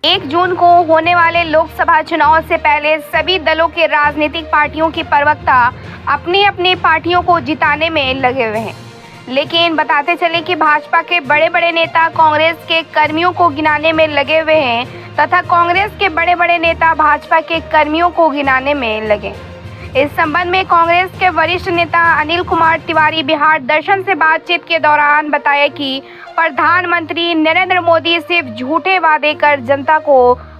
1 जून को होने वाले लोकसभा चुनाव से पहले सभी दलों के राजनीतिक पार्टियों के प्रवक्ता अपनी अपनी पार्टियों को जिताने में लगे हुए हैं। लेकिन बताते चले कि भाजपा के बड़े बड़े नेता कांग्रेस के कर्मियों को गिनाने में लगे हुए हैं तथा कांग्रेस के बड़े बड़े नेता भाजपा के कर्मियों को गिनाने में लगे। इस संबंध में कांग्रेस के वरिष्ठ नेता अनिल कुमार तिवारी बिहार दर्शन से बातचीत के दौरान बताया कि प्रधानमंत्री नरेंद्र मोदी सिर्फ झूठे वादे कर जनता को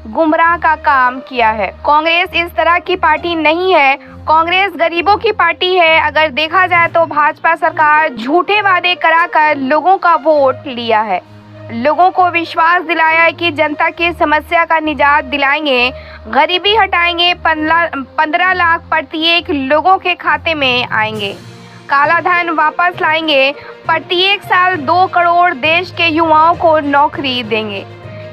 गुमराह का काम किया है। कांग्रेस इस तरह की पार्टी नहीं है, कांग्रेस गरीबों की पार्टी है। अगर देखा जाए तो भाजपा सरकार झूठे वादे कराकर लोगों का वोट लिया है, लोगों को विश्वास दिलाया है कि जनता की समस्या का निजात दिलाएंगे, गरीबी हटाएंगे, 15 लाख प्रत्येक लोगों के खाते में आएंगे, काला धन वापस लाएंगे, प्रत्येक साल 2 करोड़ देश के युवाओं को नौकरी देंगे।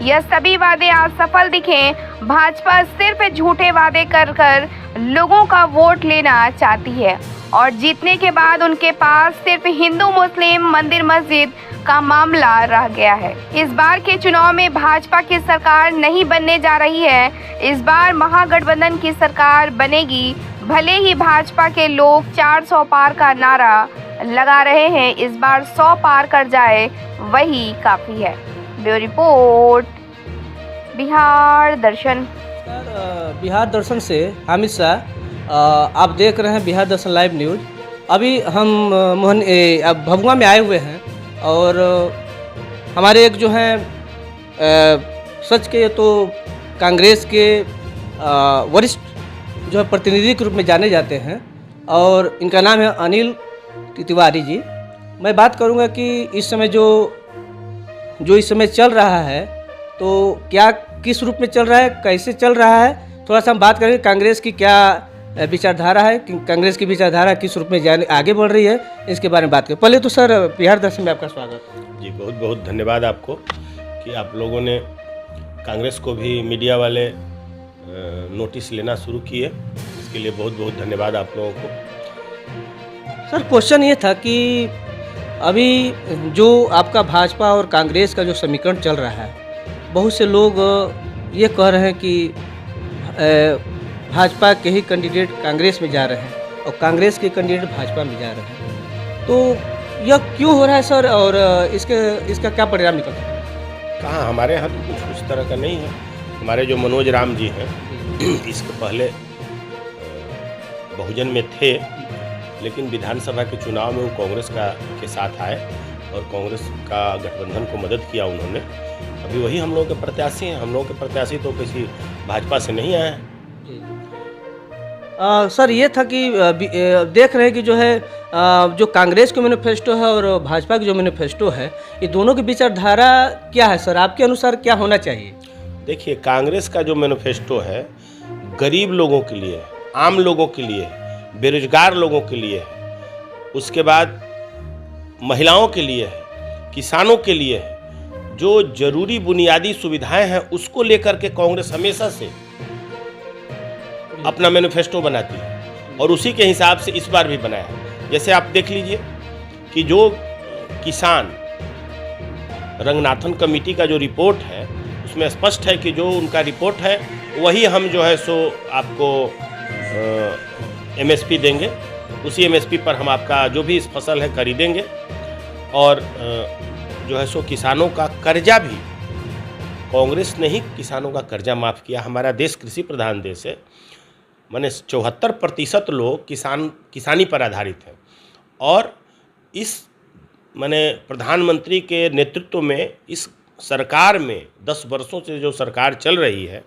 यह सभी वादे आज सफल दिखे। भाजपा सिर्फ झूठे वादे कर लोगों का वोट लेना चाहती है और जीतने के बाद उनके पास सिर्फ हिंदू मुस्लिम मंदिर मस्जिद का मामला रह गया है। इस बार के चुनाव में भाजपा की सरकार नहीं बनने जा रही है। इस बार महागठबंधन की सरकार बनेगी। भले ही भाजपा के लोग 400 पार का नारा लगा रहे हैं, इस बार 100 पार कर जाए वही काफी है। ब्यूरो रिपोर्ट, बिहार दर्शन। बिहार दर्शन से हामिद शाह, आप देख रहे हैं बिहार दर्शन लाइव न्यूज। अभी हम अब भभुआ में आए हुए हैं और हमारे एक जो हैं सच के तो कांग्रेस के वरिष्ठ जो है प्रतिनिधि के रूप में जाने जाते हैं और इनका नाम है अनिल तिवारी जी। मैं बात करूंगा कि इस समय जो इस समय चल रहा है तो क्या किस रूप में चल रहा है, कैसे चल रहा है, थोड़ा सा हम बात करेंगे। कांग्रेस की क्या विचारधारा है, कांग्रेस की विचारधारा किस रूप में आगे बढ़ रही है, इसके बारे में बात करें। पहले तो सर बिहार दर्शन में आपका स्वागत जी। बहुत बहुत धन्यवाद आपको कि आप लोगों ने कांग्रेस को भी मीडिया वाले नोटिस लेना शुरू किए, इसके लिए बहुत बहुत धन्यवाद आप लोगों को। सर क्वेश्चन ये था कि अभी जो आपका भाजपा और कांग्रेस का जो समीकरण चल रहा है, बहुत से लोग ये कह रहे हैं कि भाजपा के ही कैंडिडेट कांग्रेस में जा रहे हैं और कांग्रेस के कैंडिडेट भाजपा में जा रहे हैं, तो यह क्यों हो रहा है सर, और इसका क्या परिणाम निकलता है? कहाँ, हमारे यहाँ तो कुछ उस तरह का नहीं है। हमारे जो मनोज राम जी हैं इसके पहले बहुजन में थे, लेकिन विधानसभा के चुनाव में वो कांग्रेस के साथ आए और कांग्रेस का गठबंधन को मदद किया उन्होंने। अभी वही हम लोगों के प्रत्याशी हैं। हम लोगों के प्रत्याशी तो किसी भाजपा से नहीं आए हैं। सर ये था कि देख रहे हैं कि जो है जो कांग्रेस का मैनिफेस्टो है और भाजपा की जो मैनिफेस्टो है, ये दोनों की विचारधारा क्या है सर, आपके अनुसार क्या होना चाहिए? देखिए, कांग्रेस का जो मैनिफेस्टो है गरीब लोगों के लिए, आम लोगों के लिए, बेरोजगार लोगों के लिए है, उसके बाद महिलाओं के लिए है, किसानों के लिए है, जो जरूरी बुनियादी सुविधाएं हैं उसको लेकर के कांग्रेस हमेशा से अपना मैनिफेस्टो बनाती है और उसी के हिसाब से इस बार भी बनाया है। जैसे आप देख लीजिए कि जो किसान रंगनाथन कमेटी का जो रिपोर्ट है उसमें स्पष्ट है कि जो उनका रिपोर्ट है वही हम जो है सो आपको एमएसपी देंगे, उसी एमएसपी पर हम आपका जो भी इस फसल है खरीदेंगे और जो है सो किसानों का कर्जा भी, कांग्रेस ने ही किसानों का कर्जा माफ़ किया। हमारा देश कृषि प्रधान देश है, माने 74% लोग किसानी पर आधारित हैं और इस माने प्रधानमंत्री के नेतृत्व में इस सरकार में 10 वर्षों से जो सरकार चल रही है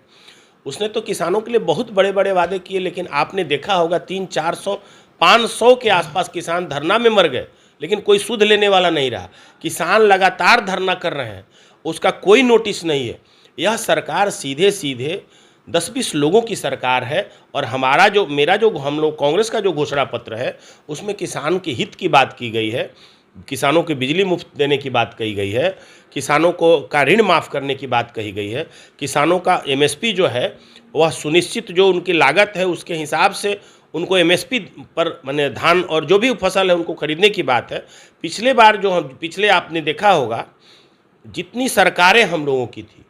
उसने तो किसानों के लिए बहुत बड़े बड़े वादे किए, लेकिन आपने देखा होगा 300-400-500 के आसपास किसान धरना में मर गए, लेकिन कोई सुध लेने वाला नहीं रहा। किसान लगातार धरना कर रहे हैं, उसका कोई नोटिस नहीं है। यह सरकार सीधे सीधे 10-20 लोगों की सरकार है और मेरा जो हम लोग कांग्रेस का जो घोषणा पत्र है उसमें किसान के हित की बात की गई है, किसानों की बिजली मुफ्त देने की बात कही गई है, किसानों का ऋण माफ़ करने की बात कही गई है, किसानों का एमएसपी जो है वह सुनिश्चित जो उनकी लागत है उसके हिसाब से उनको एमएसपी पर माने धान और जो भी फसल है उनको खरीदने की बात है। पिछले आपने देखा होगा जितनी सरकारें हम लोगों की थी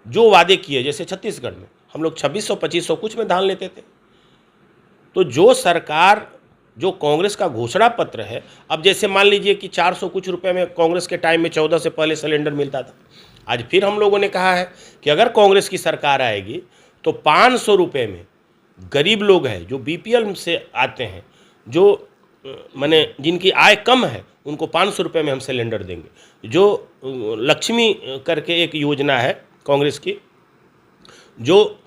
जो वादे किए, जैसे छत्तीसगढ़ में हम लोग 2600-2500 कुछ में धान लेते थे। तो जो सरकार, जो कांग्रेस का घोषणा पत्र है, अब जैसे मान लीजिए कि 400 कुछ रुपए में कांग्रेस के टाइम में 14 से पहले सिलेंडर मिलता था। आज फिर हम लोगों ने कहा है कि अगर कांग्रेस की सरकार आएगी तो 500 रुपये में गरीब लोग हैं, जो बीपीएल से आते हैं, जो माने जिनकी आय कम है, उनको 500 रुपये में हम सिलेंडर देंगे। जो लक्ष्मी करके एक योजना है कांग्रेस की, जो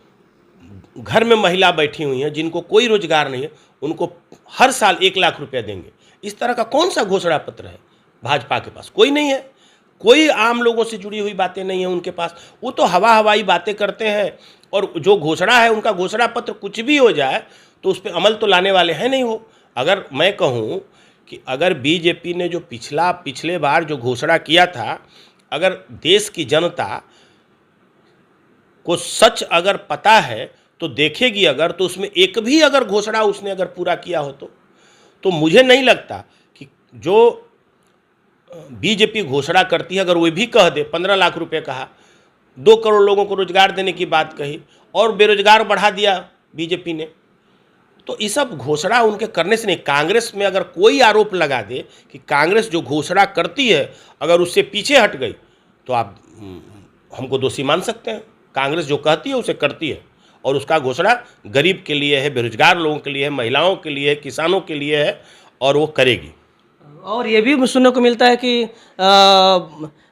घर में महिला बैठी हुई हैं, जिनको कोई रोजगार नहीं है, उनको हर साल 1 लाख रुपया देंगे। इस तरह का कौन सा घोषणा पत्र है भाजपा के पास? कोई नहीं है। कोई आम लोगों से जुड़ी हुई बातें नहीं है उनके पास। वो तो हवाई बातें करते हैं, और जो घोषणा है, उनका घोषणा पत्र कुछ भी हो जाए तो उस पर अमल तो लाने वाले हैं नहीं हो। अगर मैं कहूँ कि अगर बीजेपी ने जो पिछले बार जो घोषणा किया था, अगर देश की जनता को सच अगर पता है तो देखेगी, अगर तो उसमें एक भी अगर घोषणा उसने अगर पूरा किया हो तो मुझे नहीं लगता कि जो बीजेपी घोषणा करती है, अगर वो भी कह दे, 15 लाख रुपए कहा, 2 करोड़ लोगों को रोजगार देने की बात कही, और बेरोजगार बढ़ा दिया बीजेपी ने, तो ये सब घोषणा उनके करने से नहीं। कांग्रेस में अगर कोई आरोप लगा दे कि कांग्रेस जो घोषणा करती है अगर उससे पीछे हट गई, तो आप हमको दोषी मान सकते हैं। कांग्रेस जो कहती है उसे करती है, और उसका घोषणा गरीब के लिए है, बेरोजगार लोगों के लिए है, महिलाओं के लिए है, किसानों के लिए है, और वो करेगी। और ये भी सुनने को मिलता है कि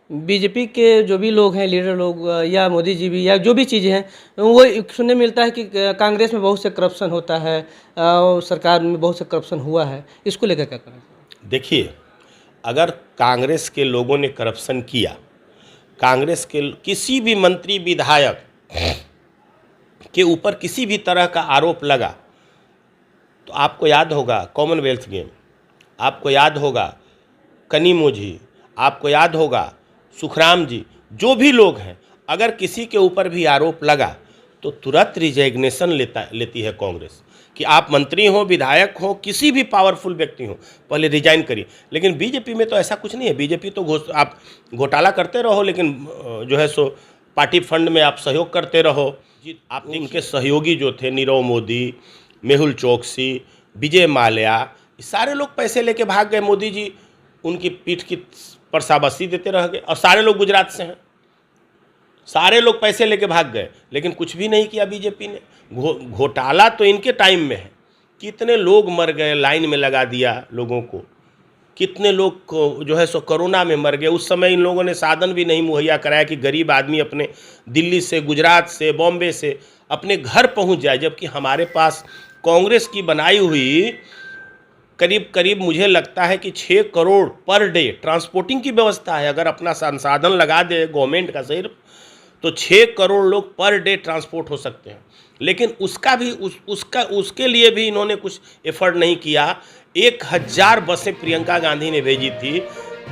बीजेपी के जो भी लोग हैं, लीडर लोग, या मोदी जी भी, या जो भी चीज़ें हैं, वो सुनने मिलता है कि कांग्रेस में बहुत से करप्शन होता है, सरकार में बहुत से करप्शन हुआ है। इसको लेकर क्या करें? देखिए, अगर कांग्रेस के लोगों ने करप्शन किया, कांग्रेस के किसी भी मंत्री विधायक के ऊपर किसी भी तरह का आरोप लगा, तो आपको याद होगा कॉमनवेल्थ गेम, आपको याद होगा कनीमो जी, आपको याद होगा सुखराम जी, जो भी लोग हैं, अगर किसी के ऊपर भी आरोप लगा तो तुरंत रिजिग्नेशन लेती है कांग्रेस कि आप मंत्री हो, विधायक हो, किसी भी पावरफुल व्यक्ति हो, पहले रिजाइन करिए। लेकिन बीजेपी में तो ऐसा कुछ नहीं है। बीजेपी तो आप घोटाला करते रहो, लेकिन जो है सो पार्टी फंड में आप सहयोग करते रहो। जी, आपने उनके सहयोगी जो थे, नीरव मोदी, मेहुल चोकसी, विजय माल्या, सारे लोग पैसे लेके भाग गए। मोदी जी उनकी पीठ की पर शाबाशी देते रह गए, और सारे लोग गुजरात से हैं, सारे लोग पैसे लेके भाग गए, लेकिन कुछ भी नहीं किया बीजेपी ने। घोटाला तो इनके टाइम में है। कितने लोग मर गए, लाइन में लगा दिया लोगों को, कितने लोग को जो है सो कोरोना में मर गए। उस समय इन लोगों ने साधन भी नहीं मुहैया कराया कि गरीब आदमी अपने दिल्ली से, गुजरात से, बॉम्बे से अपने घर पहुंच जाए, जबकि हमारे पास कांग्रेस की बनाई हुई करीब मुझे लगता है कि 6 करोड़ पर डे ट्रांसपोर्टिंग की व्यवस्था है। अगर अपना संसाधन लगा दे गवर्नमेंट का सिर्फ, तो 6 करोड़ लोग पर डे ट्रांसपोर्ट हो सकते हैं। लेकिन उसके लिए भी इन्होंने कुछ एफर्ट नहीं किया। 1000 बसें प्रियंका गांधी ने भेजी थी,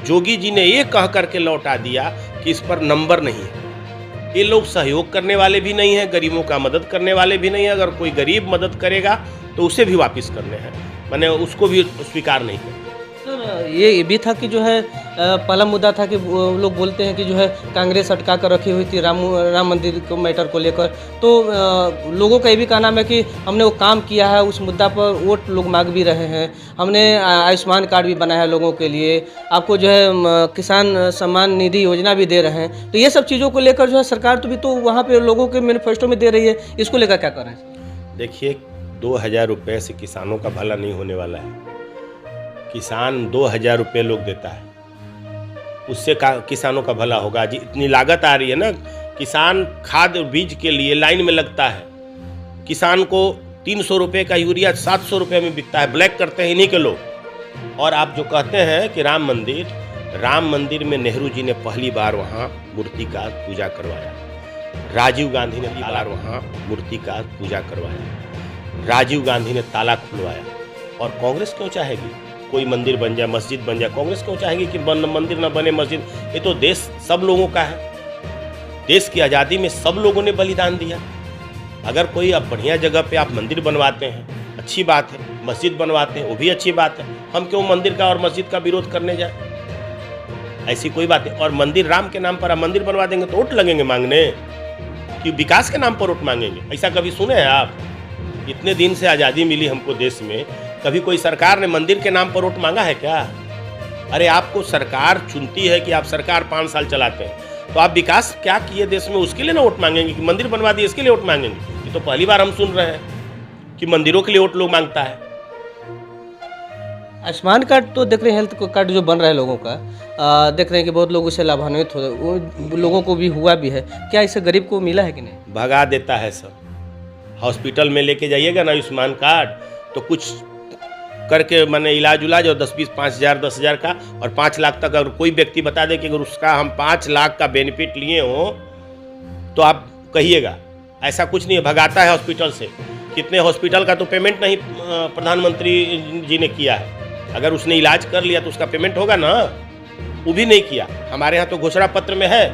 जोगी जी ने ये कह करके लौटा दिया कि इस पर नंबर नहीं है। ये लोग सहयोग करने वाले भी नहीं हैं, गरीबों का मदद करने वाले भी नहीं हैं। अगर कोई गरीब मदद करेगा तो उसे भी वापस करने हैं, मैंने उसको भी स्वीकार नहीं किया। सर, ये भी था कि जो है पहला मुद्दा था कि वो लोग बोलते हैं कि जो है कांग्रेस अटका कर रखी हुई थी राम मंदिर को मैटर को लेकर। तो लोगों का ये भी कहना है कि हमने वो काम किया है, उस मुद्दा पर वोट लोग मांग भी रहे हैं। हमने आयुष्मान कार्ड भी बनाया है लोगों के लिए, आपको जो है किसान सम्मान निधि योजना भी दे रहे हैं। तो ये सब चीज़ों को लेकर जो है सरकार तो भी तो वहाँ पर लोगों के मैनिफेस्टो में दे रही है। इसको लेकर क्या कर रहे हैं? देखिए, 2000 रुपये से किसानों का भला नहीं होने वाला है। किसान 2000 रुपये लोग देता है, उससे किसानों का भला होगा? जी, इतनी लागत आ रही है ना, किसान खाद बीज के लिए लाइन में लगता है। किसान को 300 रुपये का यूरिया 700 रुपये में बिकता है, ब्लैक करते हैं इन्हीं के लोग। और आप जो कहते हैं कि राम मंदिर में नेहरू जी ने पहली बार वहाँ मूर्ति का पूजा करवाया, राजीव गांधी ने पहली बार वहाँ मूर्ति का पूजा करवाया, राजीव गांधी ने ताला खुलवाया। और कांग्रेस क्यों चाहेगी कोई मंदिर बन जाए, मस्जिद बन जाए? कांग्रेस क्यों चाहेगी कि मंदिर ना बने, मस्जिद? ये तो देश सब लोगों का है। देश की आज़ादी में सब लोगों ने बलिदान दिया। अगर कोई अब बढ़िया जगह पे आप मंदिर बनवाते हैं, अच्छी बात है, मस्जिद बनवाते हैं, वो भी अच्छी बात है। हम क्यों मंदिर का और मस्जिद का विरोध करने जाए? ऐसी कोई बात नहीं। और मंदिर राम के नाम पर आप मंदिर बनवा देंगे तो वोट लगेंगे मांगने। कि विकास के नाम पर वोट मांगेंगे। ऐसा कभी सुने हैं आप? इतने दिन से आज़ादी मिली हमको देश में, कभी कोई सरकार ने मंदिर के नाम पर वोट मांगा है क्या? अरे आपको सरकार चुनती है कि आप सरकार 5 साल चलाते हैं, तो आप विकास क्या किए देश में उसके लिए ना वोट मांगेंगे, कि मंदिर बनवा दिए इसके लिए वोट मांगेंगे? ये तो पहली बार हम सुन रहे हैं कि मंदिरों के लिए वोट लोग मांगता है। आयुष्मान कार्ड तो देख रहे हैं, हेल्थ कार्ड जो बन रहा है लोगों का, देख रहे हैं कि बहुत लोग उससे लाभान्वित हो रहे, वो लोगों को भी हुआ भी है। क्या इससे गरीब को मिला है कि नहीं? भगा देता है सब। हॉस्पिटल में लेके जाइएगा ना आयुष्मान कार्ड, तो कुछ करके मैंने इलाज उलाज और 10-20 5,000 10,000 का और 5 लाख तक अगर कोई व्यक्ति बता दे कि अगर उसका हम 5 लाख का बेनिफिट लिए हों तो आप कहिएगा। ऐसा कुछ नहीं है, भगाता है हॉस्पिटल से। कितने हॉस्पिटल का तो पेमेंट नहीं प्रधानमंत्री जी ने किया है। अगर उसने इलाज कर लिया तो उसका पेमेंट होगा ना, वो भी नहीं किया। हमारे यहाँ तो घोषणा पत्र में है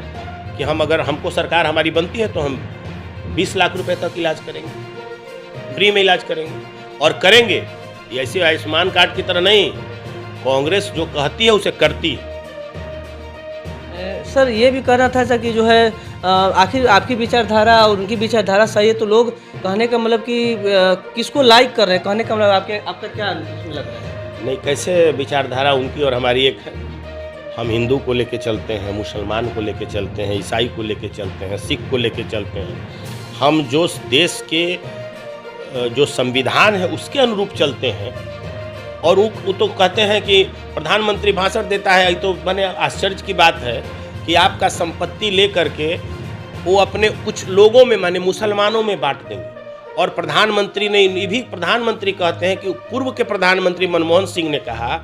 कि हम अगर हमको सरकार हमारी बनती है तो हम 20 लाख रुपए तक इलाज करेंगे, फ्री में इलाज करेंगे और करेंगे। ये ऐसे आयुष्मान कार्ड की तरह नहीं, कांग्रेस जो कहती है उसे करती है। सर ये भी कहना था सर कि जो है आखिर आपकी विचारधारा और उनकी विचारधारा सही है, तो लोग कहने का मतलब कि किसको लाइक कर रहे हैं, कहने का मतलब आपका क्या इसमें लग रहा है? नहीं, कैसे विचारधारा उनकी और हमारी एक है? हम हिंदू को लेके चलते हैं, मुसलमान को लेके चलते हैं, ईसाई को लेके चलते हैं, सिख को लेके चलते हैं। हम जो देश के जो संविधान है उसके अनुरूप चलते हैं। और वो तो कहते हैं कि प्रधानमंत्री भाषण देता है, तो मैंने आश्चर्य की बात है कि आपका संपत्ति ले करके वो अपने कुछ लोगों में माने मुसलमानों में बांट देंगे। और प्रधानमंत्री ने, ये भी प्रधानमंत्री कहते हैं कि पूर्व के प्रधानमंत्री मनमोहन सिंह ने कहा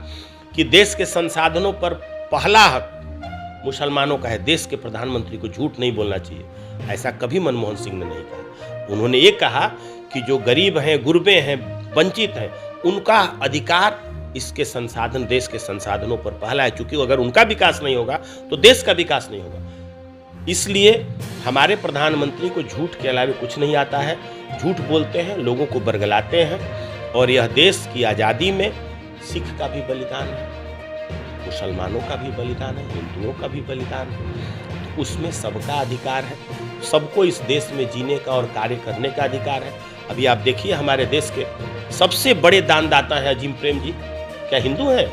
कि देश के संसाधनों पर पहला हक मुसलमानों का है। देश के प्रधानमंत्री को झूठ नहीं बोलना चाहिए, ऐसा कभी मनमोहन सिंह ने नहीं कहा। उन्होंने ये कहा कि जो गरीब हैं, गुरबे हैं, वंचित हैं, उनका अधिकार इसके संसाधन, देश के संसाधनों पर पहला है। क्योंकि अगर उनका विकास नहीं होगा तो देश का विकास नहीं होगा। इसलिए हमारे प्रधानमंत्री को झूठ के अलावा कुछ नहीं आता है। झूठ बोलते हैं, लोगों को बरगलाते हैं। और यह देश की आज़ादी में सिख का भी बलिदान है, मुसलमानों का भी बलिदान है, हिंदुओं का भी बलिदान है। तो उसमें सबका अधिकार है, सबको इस देश में जीने का और कार्य करने का अधिकार है। अभी आप देखिए, हमारे देश के सबसे बड़े दानदाता हैं अजीम प्रेम जी। क्या हिंदू हैं?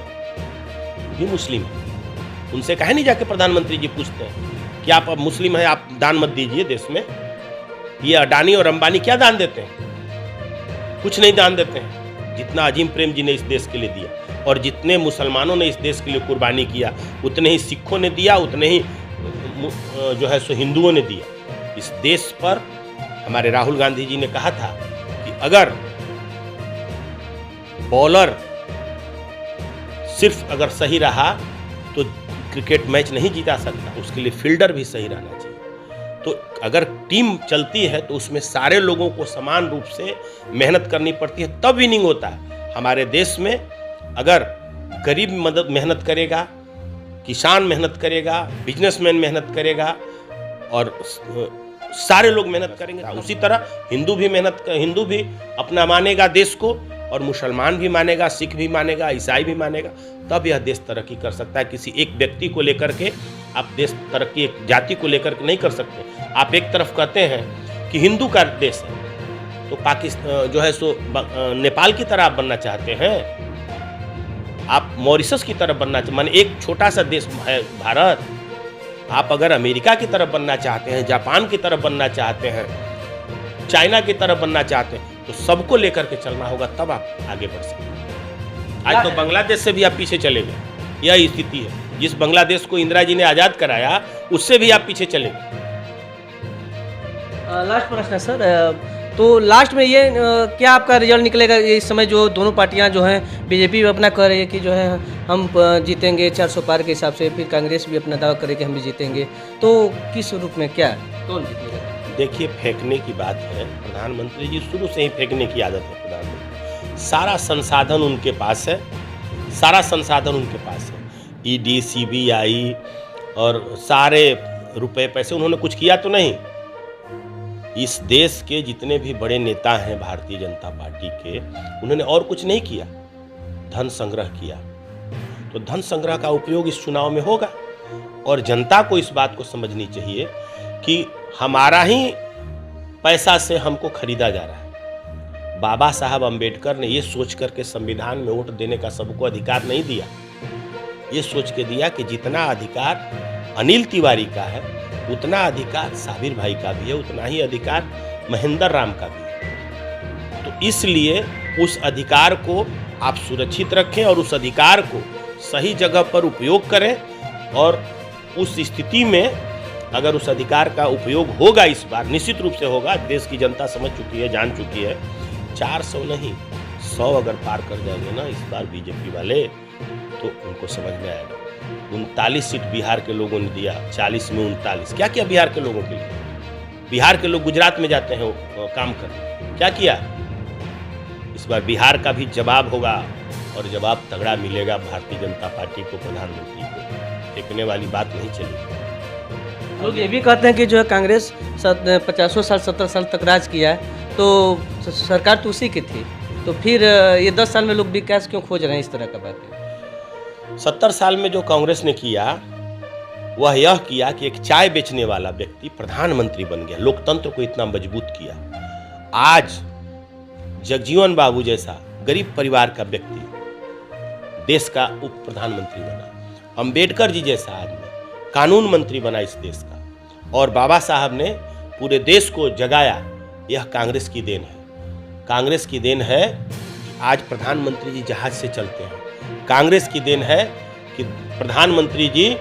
भी मुस्लिम हैं। उनसे कहे नहीं जाके प्रधानमंत्री जी पूछते हैं कि आप अब मुस्लिम हैं, आप दान मत दीजिए देश में। ये अडानी और अंबानी क्या दान देते हैं? कुछ नहीं दान देते हैं। जितना अजीम प्रेम जी ने इस देश के लिए दिया और जितने मुसलमानों ने इस देश के लिए कुर्बानी किया, उतने ही सिखों ने दिया, उतने ही जो है सो हिंदुओं ने दिया। इस देश पर हमारे राहुल गांधी जी ने कहा था कि अगर बॉलर सिर्फ अगर सही रहा तो क्रिकेट मैच नहीं जीता सकता, उसके लिए फील्डर भी सही रहना चाहिए। तो अगर टीम चलती है तो उसमें सारे लोगों को समान रूप से मेहनत करनी पड़ती है, तब विनिंग होता है। हमारे देश में अगर गरीब मेहनत करेगा, किसान मेहनत करेगा, बिजनेसमैन मेहनत करेगा और सारे लोग मेहनत करेंगे, उसी तरह हिंदू भी अपना मानेगा देश को, और मुसलमान भी मानेगा, सिख भी मानेगा, ईसाई भी मानेगा, तब यह देश तरक्की कर सकता है। किसी एक व्यक्ति को लेकर के आप देश तरक्की, एक जाति को लेकर के नहीं कर सकते। आप एक तरफ कहते हैं कि हिंदू का देश है, तो पाकिस्तान जो है सो नेपाल की तरह आप बनना चाहते हैं, आप मॉरिशस की तरफ बनना चाहते, माने एक छोटा सा देश है भारत। आप अगर अमेरिका की तरफ बनना चाहते हैं, जापान की तरफ बनना चाहते हैं, चाइना की तरफ बनना चाहते हैं, तो सबको लेकर के चलना होगा, तब आप आगे बढ़ सकते हैं। आज तो बांग्लादेश से भी आप पीछे चले गए, यह स्थिति है। जिस बांग्लादेश को इंदिरा जी ने आज़ाद कराया, उससे भी आप पीछे चले गए। लास्ट प्रश्न है सर, तो लास्ट में ये क्या आपका रिजल्ट निकलेगा? इस समय जो दोनों पार्टियां जो हैं, बीजेपी भी अपना कह रही है कि जो है हम जीतेंगे 400 पार के हिसाब से, फिर कांग्रेस भी अपना दावा करे कि हम भी जीतेंगे, तो किस रूप में क्या कौन जीतेगा? देखिए, फेंकने की बात है। प्रधानमंत्री जी शुरू से ही फेंकने की आदत है प्रधानमंत्री। सारा संसाधन उनके पास है, सारा संसाधन उनके पास है। ईडी, सीबीआई और सारे रुपए पैसे, उन्होंने कुछ किया तो नहीं। इस देश के जितने भी बड़े नेता हैं भारतीय जनता पार्टी के, उन्होंने और कुछ नहीं किया, धन संग्रह किया। तो धन संग्रह का उपयोग इस चुनाव में होगा, और जनता को इस बात को समझनी चाहिए कि हमारा ही पैसा से हमको खरीदा जा रहा है। बाबा साहब अंबेडकर ने ये सोच करके संविधान में वोट देने का सबको अधिकार नहीं दिया, ये सोच के दिया कि जितना अधिकार अनिल तिवारी का है उतना अधिकार साबिर भाई का भी है, उतना ही अधिकार महेंद्र राम का भी है। तो इसलिए उस अधिकार को आप सुरक्षित रखें और उस अधिकार को सही जगह पर उपयोग करें। और उस स्थिति में अगर उस अधिकार का उपयोग होगा, इस बार निश्चित रूप से होगा, देश की जनता समझ चुकी है, जान चुकी है। 400 नहीं 100 अगर पार कर जाएंगे ना इस बार बीजेपी वाले, तो उनको समझ में आएगा। 39 सीट बिहार के लोगों ने दिया, 40 में 39। क्या किया बिहार के लोगों के लिए? बिहार के लोग गुजरात में जाते हैं काम करने, क्या किया? इस बार बिहार का भी जवाब होगा और जवाब तगड़ा मिलेगा भारतीय जनता पार्टी को, प्रधानमंत्री को। फेंकने वाली बात नहीं चलेगी। लोग ये भी कहते हैं कि जो है कांग्रेस 50 साल 70 साल तक राज किया है, तो सरकार तो उसी की थी, तो फिर ये 10 साल में लोग विकास क्यों खोज रहे हैं? इस तरह का बात है। 70 साल में जो कांग्रेस ने किया वह यह किया कि एक चाय बेचने वाला व्यक्ति प्रधानमंत्री बन गया, लोकतंत्र को इतना मजबूत किया। आज जगजीवन बाबू जैसा गरीब परिवार का व्यक्ति देश का उप प्रधानमंत्री बना, अंबेडकर जी जैसा आदमी कानून मंत्री बना इस देश का, और बाबा साहब ने पूरे देश को जगाया। यह कांग्रेस की देन है। कांग्रेस की देन है कि आज प्रधानमंत्री जी जहाज से चलते हैं। कांग्रेस की देन है कि प्रधानमंत्री जी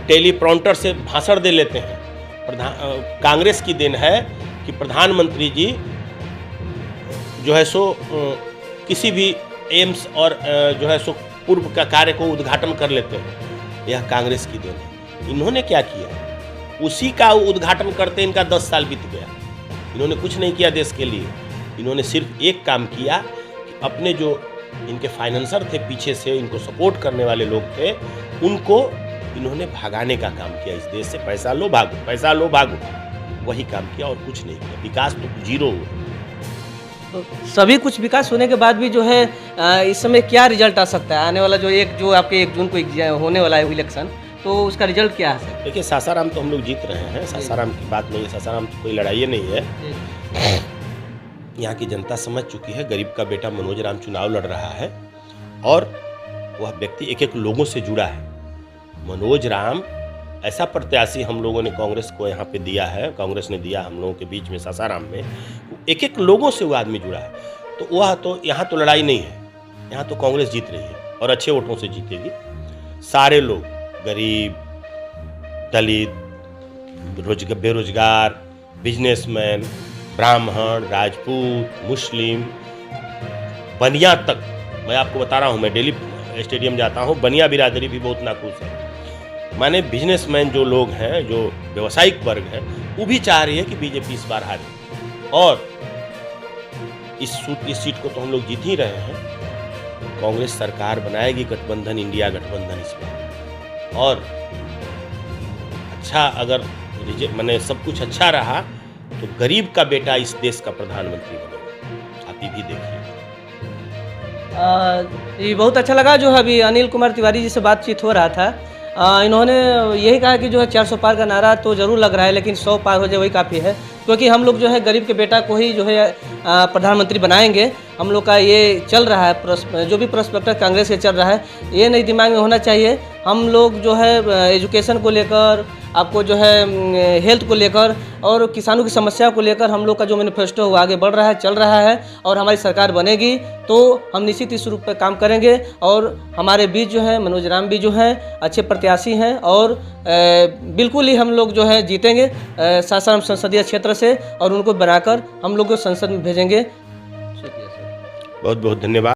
टेलीप्रॉम्प्टर से भाषण दे लेते हैं। कांग्रेस की देन है कि प्रधानमंत्री जी जो है सो किसी भी एम्स और जो है सो पूर्व का कार्य को उद्घाटन कर लेते हैं। यह कांग्रेस की देन है। इन्होंने क्या किया? उसी का उद्घाटन करते इनका 10 साल बीत गया। इन्होंने कुछ नहीं किया देश के लिए। इन्होंने सिर्फ एक काम किया कि अपने जो इनके फाइनेंसर थे, पीछे से इनको सपोर्ट करने वाले लोग थे, उनको इन्होंने भगाने का काम किया। इस देश से पैसा लो भागो, पैसा लो भागो, वही काम किया और कुछ नहीं किया। विकास तो जीरो हुआ। तो सभी कुछ विकास होने के बाद भी जो है इस समय क्या रिजल्ट आ सकता है? आने वाला जो आपके 1 जून को होने वाला है इलेक्शन, तो उसका रिजल्ट क्या है? देखिए, सासाराम तो हम लोग जीत रहे हैं। सासाराम की बात नहीं है, सासाराम की कोई लड़ाई नहीं है। यहाँ की जनता समझ चुकी है। गरीब का बेटा मनोज राम चुनाव लड़ रहा है और वह व्यक्ति एक एक लोगों से जुड़ा है। मनोज राम ऐसा प्रत्याशी हम लोगों ने कांग्रेस को यहाँ पे दिया है, कांग्रेस ने दिया हम लोगों के बीच में सासाराम में। एक एक लोगों से वो आदमी जुड़ा है। तो वह तो यहाँ तो लड़ाई नहीं है, यहाँ तो कांग्रेस जीत रही है और अच्छे वोटों से जीतेगी। सारे लोग, गरीब, दलित, बेरोजगार, बिजनेसमैन, ब्राह्मण, राजपूत, मुस्लिम, बनिया तक, मैं आपको बता रहा हूँ, मैं डेली स्टेडियम जाता हूँ, बनिया बिरादरी भी बहुत नाखुश है। माने बिजनेसमैन जो लोग हैं, जो व्यवसायिक वर्ग है, वो भी चाह रही है कि बीजेपी इस बार हारे। और इस सीट को तो हम लोग जीत ही रहे हैं। कांग्रेस सरकार बनाएगी, गठबंधन, इंडिया गठबंधन इस बार। और अच्छा, अगर मैंने सब कुछ अच्छा रहा तो गरीब का बेटा इस देश का प्रधानमंत्री बनेगा। आप ये भी देखिए। ये बहुत अच्छा लगा जो अभी अनिल कुमार तिवारी जी से बातचीत हो रहा था। इन्होंने यही कहा कि जो है 400 पार का नारा तो ज़रूर लग रहा है, लेकिन 100 पार हो जाए वही काफ़ी है, क्योंकि हम लोग जो है गरीब के बेटा को ही जो है प्रधानमंत्री बनाएंगे। हम लोग का ये चल रहा है, जो भी प्रोस्पेक्टर कांग्रेस के चल रहा है, ये नहीं दिमाग में होना चाहिए। हम लोग जो है एजुकेशन को लेकर, आपको जो है हेल्थ को लेकर और किसानों की समस्या को लेकर हम लोग का जो मैनिफेस्टो वो आगे बढ़ रहा है, चल रहा है। और हमारी सरकार बनेगी तो हम निश्चित इस रूप पर काम करेंगे। और हमारे बीच जो है मनोज राम भी जो हैं अच्छे प्रत्याशी हैं और बिल्कुल ही हम लोग जो है जीतेंगे सासाराम संसदीय क्षेत्र से, और उनको बनाकर हम लोग को संसद में भेजेंगे। बहुत बहुत धन्यवाद।